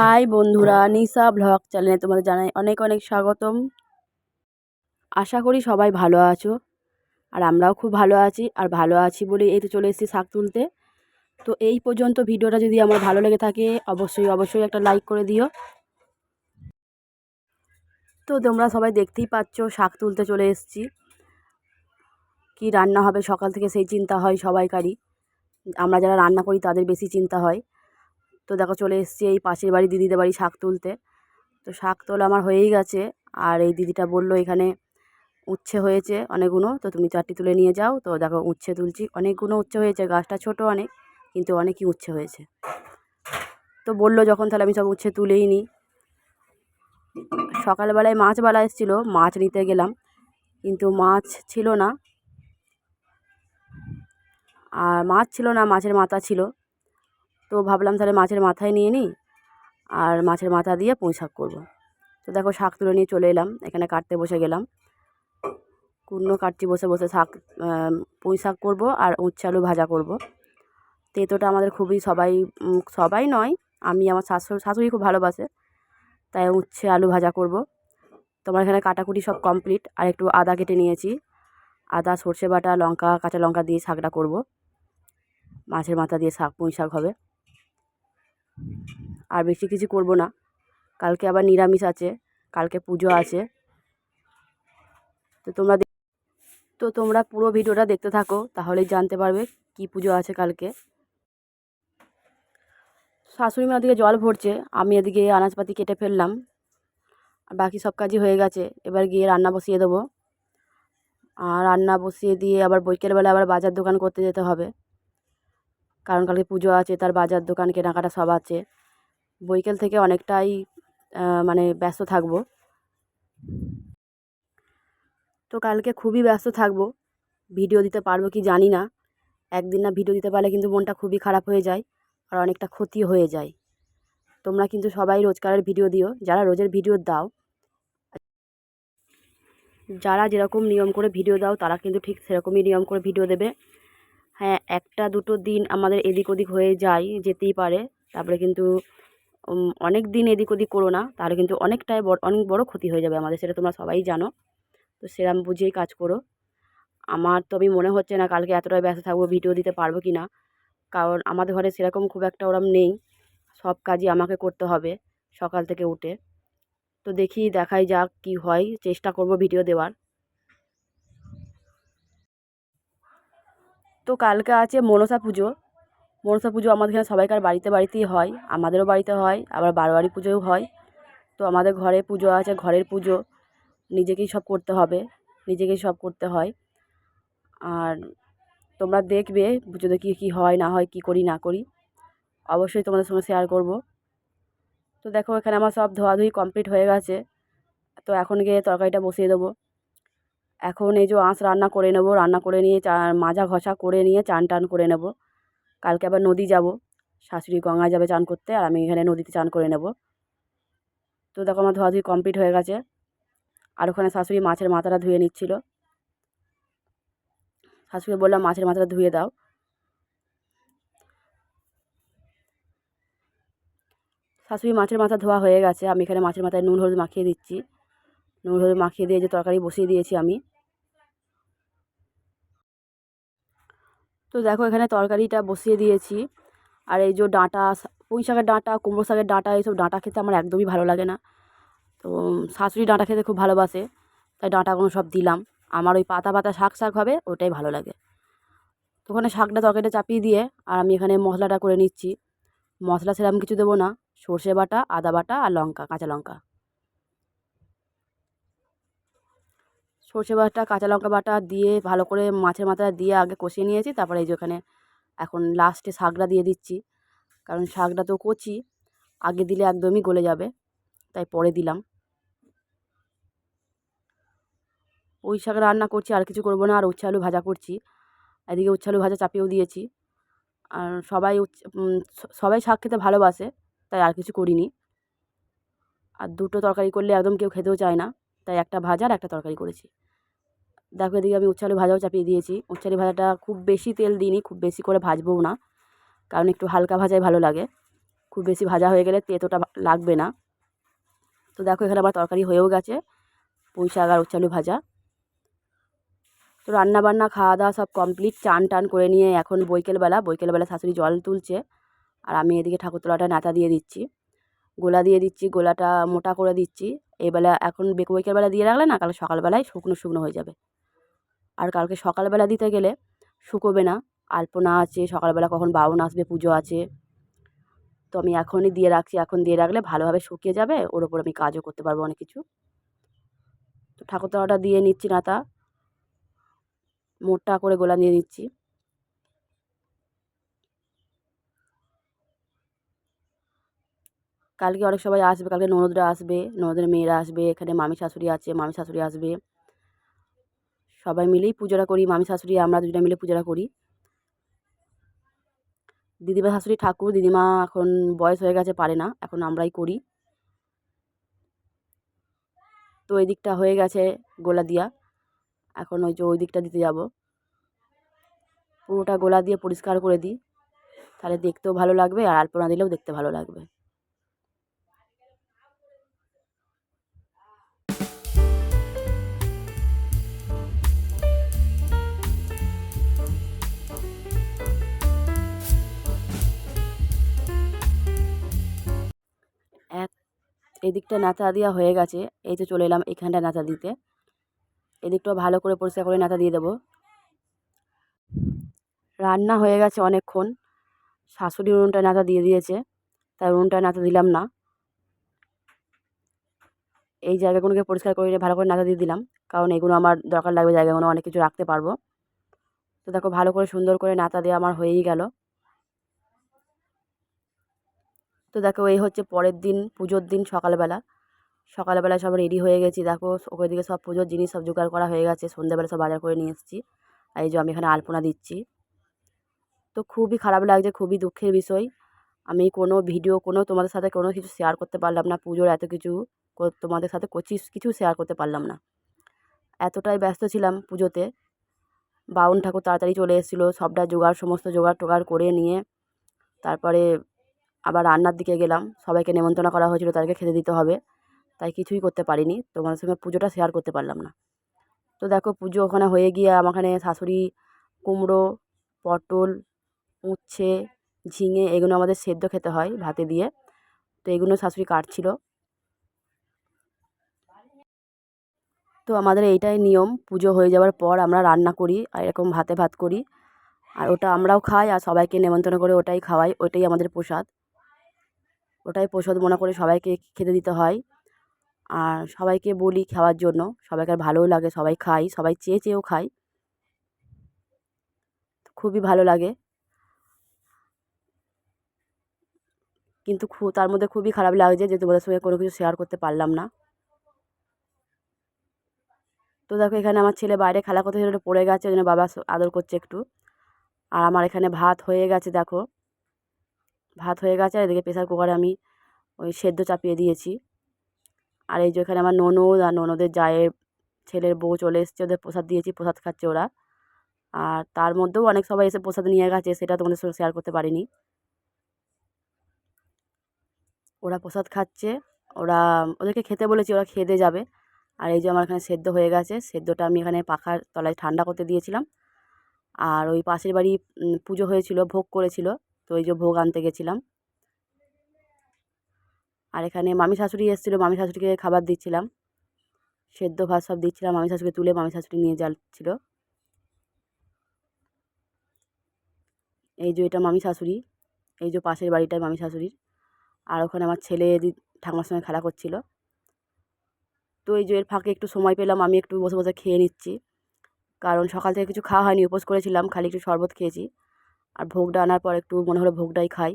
High বন্ধুরা, নিশা blog চ্যানেলে তোমাদের জানাই অনেক অনেক স্বাগতম। আশা করি সবাই ভালো আছো, আর আমরাও খুব ভালো আছি। আর ভালো আছি বলে এই তো চলে এসেছি শাক তুলতে। তো এই পর্যন্ত ভিডিওটা যদি আমার ভালো লেগে থাকে অবশ্যই একটা লাইক করে দিও। তো তোমরা সবাই দেখতেই পাচ্ছ শাক তুলতে চলে এসেছি। কি রান্না হবে সকাল থেকে সেই চিন্তা হয় সবাইকারই। আমরা যারা রান্না করি তাদের বেশি চিন্তা হয়। তো দেখো চলে এসেছি এই পাশের বাড়ি দিদিদের বাড়ি শাক তুলতে। তো শাক তোলা আমার হয়েই গেছে। আর এই দিদিটা বললো এখানে উচ্ছে হয়েছে অনেকগুলো, তো তুমি 4টি তুলে নিয়ে যাও। তো দেখো উচ্ছে তুলছি, অনেকগুলো উচ্ছে হয়েছে, গাছটা ছোট অনেক, কিন্তু অনেকই উচ্ছে হয়েছে। তো বললো যখন তাহলে আমি সব উচ্ছে তুলেই নিই। সকালবেলায় মাছবালা এসেছিলো, মাছ নিতে গেলাম, কিন্তু মাছ ছিল না। আর মাছ ছিল না, মাছের মাথা ছিল। তো ভাবলাম তাহলে মাছের মাথায় নিয়ে নিই, আর মাছের মাথা দিয়ে পুঁই শাক করবো। তো দেখো শাক তুলে নিয়ে চলে এলাম, এখানে কাটতে বসে গেলাম। কুমড়ো কাটছি বসে বসে, শাক পুঁই শাক করবো আর উচ্ছে আলু ভাজা করব। তেঁতোটা আমাদের খুবই সবাই নয়, আমি আমার শাশুড়ি খুব ভালোবাসে, তাই উচ্ছে আলু ভাজা করব। তোমার এখানে কাটাকুটি সব কমপ্লিট, আর একটু আদা কেটে নিয়েছি। আদা, সর্ষে বাটা, লঙ্কা, কাঁচা লঙ্কা দিয়ে শাকটা করব। মাছের মাথা দিয়ে শাক, পুঁই শাক হবে। আর বেশি কিছু করব না, কালকে আবার নিরামিষ আছে, কালকে পুজো আছে। তো তোমরা পুরো ভিডিওটা দেখতে থাকো, তাহলেই জানতে পারবে কি পুজো আছে কালকে। শাশুড়ি মা ওদিকে জল ভরছে, আমি এদিকে আনাজপাতি কেটে ফেললাম, আর বাকি সব কাজই হয়ে গেছে। এবার গিয়ে রান্না বসিয়ে দেবো। আর রান্না বসিয়ে দিয়ে আবার বিকেলবেলা আবার বাজার দোকান করতে যেতে হবে, কারণ কালকে পুজো আছে, তার বাজার দোকান কেনাকাটা সব আছে। বিকেল থেকে অনেকটাই মানে ব্যস্ত থাকবো। তো কালকে খুবই ব্যস্ত থাকবো, ভিডিও দিতে পারবো কি জানি না। একদিন না ভিডিও দিতে পারলে কিন্তু মনটা খুবই খারাপ হয়ে যায়, আর অনেকটা ক্ষতি হয়ে যায়। তোমরা কিন্তু সবাই রোজকারের ভিডিও দিও, যারা রোজের ভিডিও দাও, যারা যেরকম নিয়ম করে ভিডিও দাও তারা কিন্তু ঠিক সেরকমই নিয়ম করে ভিডিও দেবে। হ্যাঁ, একটা দুটো দিন আমাদের এদিক ওদিক হয়ে যায়, যেতেই পারে। তারপরে কিন্তু অনেক দিন এদিক ওদিক করো না, তাহলে কিন্তু অনেক বড় ক্ষতি হয়ে যাবে আমাদের, সেটা তোমরা সবাই জানো। তো সেরকম বুঝেই কাজ করো। আমার তো আমি মনে হচ্ছে না কালকে এতটাই ব্যস্ত থাকবো, ভিডিও দিতে পারবো কি না, কারণ আমাদের ঘরে সেরকম খুব একটা ওরম নেই, সব কাজই আমাকে করতে হবে সকাল থেকে উঠে। তো দেখাই যাক কি হয়, চেষ্টা করব ভিডিও দেওয়ার। তো কালকে আছে মনসা পুজো। মনসা পুজো আমাদের এখানে সবাইকার বাড়িতেই হয়, আমাদেরও বাড়িতে হয়, আবার বারোয়ারি পুজোও হয়। তো আমাদের ঘরে পুজো আছে, ঘরের পুজো নিজেকেই সব করতে হবে, নিজেকেই সব করতে হয়। আর তোমরা দেখবে পুজোতে কী হয় না হয়, কী করি না করি, অবশ্যই তোমাদের সঙ্গে শেয়ার করব। তো দেখো এখানে আমার সব ধোয়াধুয়ি কমপ্লিট হয়ে গেছে। তো এখন গিয়ে তরকারিটা বসিয়ে দেবো। এখন এই যে রান্না করে নেব, রান্না করে নিয়ে মাজা ঘষা করে নিয়ে চান টান করে নেব। কালকে আবার নদী যাব, শাশুড়ি গঙ্গায় যাবে চান করতে, আর আমি এখানে নদীতে চান করে নেব। তো দেখো আমার ধোয়াধুয়ি কমপ্লিট হয়ে গেছে। আর ওখানে শাশুড়ি মাছের মাথাটা ধুয়ে নিচ্ছিল। শাশুড়িকে বললাম মাছের মাথাটা ধুয়ে দাও। শাশুড়ি মাছের মাথা ধোয়া হয়ে গেছে, আমি এখানে মাছের মাথায় নুন হলুদ মাখিয়ে দিচ্ছি। নুন হলুদ মাখিয়ে দিয়ে যে তরকারি বসিয়ে দিয়েছি আমি। তো দেখো এখানে তরকারিটা বসিয়ে দিয়েছি। আর এই যে ডাঁটা, পুঁই শাকের ডাঁটা, কুমড়ো শাকের ডাঁটা, এইসব ডাঁটা খেতে আমার একদমই ভালো লাগে না। তো শাশুড়ি ডাঁটা খেতে খুব ভালোবাসে, তাই ডাঁটাগুলো সব দিলাম। আমার ওই পাতা পাতা শাক হবে, ওটাই ভালো লাগে। তো ওখানে তরকারিটা চাপিয়ে দিয়ে আর আমি এখানে মশলাটা করে নিচ্ছি। মশলা সেরকম কিছু দেবো না, সর্ষে বাটা, আদা বাটা আর লঙ্কা, কাঁচা লঙ্কা। সর্ষে বাটা, কাঁচা লঙ্কা বাটা দিয়ে ভালো করে মাছের মাথাটা দিয়ে আগে কষিয়ে নিয়েছি। তারপরে এই যে ওখানে এখন লাস্টে শাকটা দিয়ে দিচ্ছি, কারণ শাকটা তো কচি, আগে দিলে একদমই গলে যাবে, তাই পরে দিলাম। ওই শাক রান্না করছি, আর কিছু করবো না। আর উচ্ছে আলু ভাজা করছি, এদিকে উচ্ছে আলু ভাজা চাপিয়েও দিয়েছি। আর সবাই শাক খেতে ভালোবাসে, তাই আর কিছু করিনি। আর দুটো তরকারি করলে একদম কেউ খেতেও চায় না, তাই একটা ভাজা আর একটা তরকারি করেছি। দেখো এদিকে আমি উচ্ছে আলু ভাজাও চাপিয়ে দিয়েছি। উচ্ছে আলু ভাজাটা খুব বেশি তেল দিইনি, খুব বেশি করে ভাজবও না, কারণ একটু হালকা ভাজাই ভালো লাগে। খুব বেশি ভাজা হয়ে গেলে তেতোটা লাগবে না। তো দেখো এখানে আমার তরকারি হয়েও গেছে, পুঁই শাক আর উচ্ছে আলু ভাজা। তো রান্নাবান্না খাওয়া দাওয়া সব কমপ্লিট, চান টান করে নিয়ে এখন বৈকালবেলা শাশুড়ি জল তুলছে, আর আমি এদিকে ঠাকুরতলাটা ন্যাতা দিয়ে দিচ্ছি, গোলা দিয়ে দিচ্ছি, গোলাটা মোটা করে দিচ্ছি। এবেলা এখন বৈকালবেলা দিয়ে রাখলে না, কাল সকালবেলায় শুকনো শুকনো হয়ে যাবে। আর কালকে সকালবেলা দিতে গেলে শুকোবে না, আলপনা আছে, সকালবেলা কখন বাউন আসবে, পুজো আছে। তো আমি এখনই দিয়ে রাখছি, এখন দিয়ে রাখলে ভালোভাবে শুকিয়ে যাবে, ওর ওপর আমি কাজও করতে পারবো অনেক কিছু। তো ঠাকুরতলাটা দিয়ে নিচ্ছি ন্যাতা, মোটা করে গোলা নিয়ে নিচ্ছি। কালকে অনেক সবাই আসবে, কালকে ননদরা আসবে, ননদের মেয়েরা আসবে, এখানে মামি শাশুড়ি আছে, মামি শাশুড়ি আসবে, সবাই মিলেই পুজোটা করি। মামি শাশুড়ি আমরা দুজনে মিলে পুজোটা করি। দিদিমা শাশুড়ি ঠাকুর, দিদিমা এখন বয়স হয়ে গেছে, পারে না, এখন আমরাই করি। তো এই দিকটা হয়ে গেছে গোলা দিয়া, এখন ওই যে ওই দিকটা দিতে যাব। পুরোটা গোলা দিয়ে পরিষ্কার করে দিই, তাহলে দেখতেও ভালো লাগবে আর আলপনা দিলেও দেখতে ভালো লাগবে। এক এদিকটা ন্যাতা দেওয়া হয়ে গেছে, এই তো চলে এলাম এখানটা ন্যাতা দিতে। এদিকটাও ভালো করে পরিষ্কার করে ন্যাতা দিয়ে দেবো। রান্না হয়ে গেছে অনেকক্ষণ, শাশুড়ি উনুনটা ন্যাতা দিয়ে দিয়েছে, তাই উনুনটা ন্যাতা দিলাম না। এই জায়গাগুলোকে পরিষ্কার করে ভালো করে ন্যাতা দিয়ে দিলাম, কারণ এগুলো আমার দরকার লাগবে, জায়গাগুলো অনেক কিছু রাখতে পারবো। তো দেখো ভালো করে সুন্দর করে ন্যাতা দেওয়া আমার হয়েই গেল। তো দেখো এই হচ্ছে পরের দিন, পুজোর দিন সকালবেলা সব রেডি হয়ে গেছি। দেখো ওইদিকে সব পুজোর জিনিস সব জোগাড় করা হয়ে গেছে, সন্ধ্যাবেলা সব বাজার করে নিয়ে এসেছি। আর এই যে আমি এখানে আলপনা দিচ্ছি। তো খুবই খারাপ লাগছে, খুবই দুঃখের বিষয়, আমি কোনো ভিডিও তোমাদের সাথে কোনো কিছু শেয়ার করতে পারলাম না, পুজোর এত কিছু তোমাদের সাথে কিছু শেয়ার করতে পারলাম না। এতটাই ব্যস্ত ছিলাম পুজোতে। বাউন ঠাকুর তাড়াতাড়ি চলে এসেছিলো, সবটা সমস্ত জোগাড় টোগাড় করে নিয়ে তারপরে আবার রান্নার দিকে গেলাম। সবাইকে নেমন্তন্ন করা হয়েছিল, তাদেরকে খেতে দিতে হবে, তাই কিছুই করতে পারিনি, তোমাদের সঙ্গে পুজোটা শেয়ার করতে পারলাম না। তো দেখো পুজো ওখানে হয়ে গিয়ে আমার এখানে শাশুড়ি কুমড়ো, পটল, উচ্ছে, ঝিঙে এগুলো আমাদের সেদ্ধ খেতে হয় ভাতে দিয়ে, তো এগুলো শাশুড়ি কাটছিল। তো আমাদের এইটাই নিয়ম, পুজো হয়ে যাওয়ার পর আমরা রান্না করি আর এরকম ভাত করি, আর ওটা আমরাও খাই আর সবাইকে নেমন্তন্ন করে ওটাই খাওয়াই, ওটাই আমাদের প্রসাদ, ওটাই প্রসাদ মনে করে সবাইকে খেতে দিতে হয়। আর সবাইকে বলি খাওয়ার জন্য, সবাইকার ভালোও লাগে, সবাই খাই, সবাই চেয়েও খায়, খুবই ভালো লাগে। কিন্তু তার মধ্যে খুবই খারাপ লাগছে যে তোমাদের সঙ্গে কোনো কিছু শেয়ার করতে পারলাম না। তো দেখো এখানে আমার ছেলে বাইরে খেলা করতে ছিল, পড়ে গেছে, ওই জন্য বাবা আদর করছে একটু। আর আমার এখানে ভাত হয়ে গেছে, দেখো ভাত হয়ে গেছে, আর এদিকে প্রেসার কুকারে আমি ওই সেদ্ধ চাপিয়ে দিয়েছি। আর এই যে এখানে আমার ননদ আর ননদের জায়ের ছেলের বউ চলে এসছে, ওদের প্রসাদ দিয়েছি, প্রসাদ খাচ্ছে ওরা। আর তার মধ্যেও অনেক সবাই এসে প্রসাদ নিয়ে গেছে, সেটা তোমাদের সঙ্গে শেয়ার করতে পারিনি। ওরা প্রসাদ খাচ্ছে, ওরা ওদেরকে খেতে বলেছি, ওরা খেতে যাবে। আর এই যে আমার এখানে সেদ্ধ হয়ে গেছে, সেদ্ধটা আমি এখানে পাখার তলায় ঠান্ডা করতে দিয়েছিলাম। আর ওই পাশের বাড়ি পুজো হয়েছিল, ভোগ করেছিল, তো ওই যে ভোগ আনতে গেছিলাম। আর এখানে মামি শাশুড়ি এসেছিলো, মামি শাশুড়িকে খাবার দিচ্ছিলাম, সেদ্ধ ভাত সব দিচ্ছিলাম, মামি শাশুড়ি তুলে মামি শাশুড়ি নিয়ে যাচ্ছিল। এই যে এটা মামি শাশুড়ি, এই যে পাশের বাড়িটায় মামি শাশুড়ির। আর ওখানে আমার ছেলে ঠাকুমার সঙ্গে খেলা করছিল। তো এই যে এর ফাঁকে একটু সময় পেলাম, আমি একটু বসে বসে খেয়ে নিচ্ছি, কারণ সকাল থেকে কিছু খাওয়া হয়নি, উপোস করেছিলাম, খালি একটু শরবত খেয়েছি। আর ভোগটা আনার পর একটু মনে হলো ভোগটাই খাই।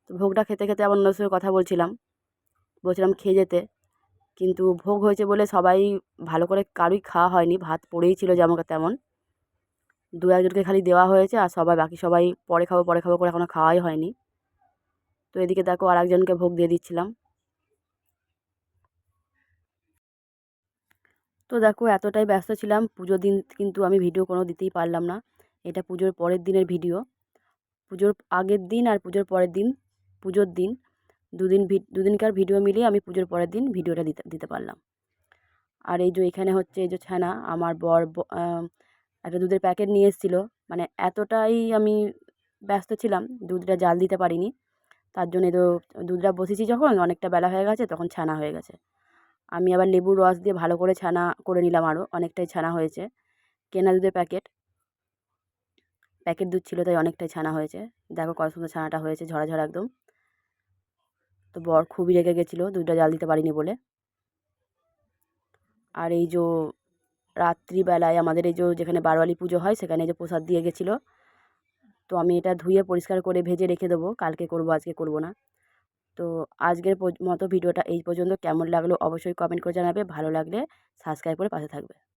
তো ভোগটা খেতে খেতে আবার অন্যদের সঙ্গে কথা বলছিলাম খেয়ে যেতে, কিন্তু ভোগ হয়েছে বলে সবাই ভালো করে কারুই খাওয়া হয়নি, ভাত পড়েই ছিল যেমন তেমন, দু একজনকে খালি দেওয়া হয়েছে, আর বাকি সবাই পরে খাবো করে এখনও খাওয়াই হয়নি। তো এদিকে দেখো আর একজনকে ভোগ দিয়ে দিচ্ছিলাম। তো দেখো এতটাই ব্যস্ত ছিলাম পুজোর দিন, কিন্তু আমি ভিডিও কোনো দিতেই পারলাম না। এটা পুজোর পরের দিনের ভিডিও, পুজোর আগের দিন আর পুজোর পরের দিন পুজোর দিন দুদিনকার ভিডিও মিলিয়ে আমি পুজোর পরের দিন ভিডিওটা দিতে পারলাম। আর এই যে এখানে হচ্ছে এই যে ছানা আমার বর একটা দুধের প্যাকেট নিয়ে এসেছিলো, মানে এতটাই আমি ব্যস্ত ছিলাম দুধটা জাল দিতে পারিনি, তার জন্য তো দুধটা বসিয়েছি যখন অনেকটা বেলা হয়ে গেছে, তখন ছানা হয়ে গেছে। আমি আবার লেবুর রস দিয়ে ভালো করে ছানা করে নিলাম, আরও অনেকটাই ছানা হয়েছে। কেনা দুধের প্যাকেট দুধ ছিল তাই অনেকটাই ছানা হয়েছে। দেখো কত সুন্দর ছানাটা হয়েছে, ঝরা ঝরা একদম। তো বর খুবই রেগে গেছিলো দুধটা জাল দিতে পারিনি বলে। আর এই যে রাত্রিবেলায় আমাদের এই যে যেখানে বারোয়ারি পুজো হয় সেখানে যে প্রসাদ দিয়ে গেছিলো, তো আমি এটা ধুয়ে পরিষ্কার করে ভেজে রেখে দেবো, কালকে করব, আজকে করব না। তো আজকের মতো ভিডিওটা এই পর্যন্ত। কেমন লাগলো অবশ্যই কমেন্ট করে জানাবে, ভালো লাগলে সাবস্ক্রাইব করে পাশে থাকবে।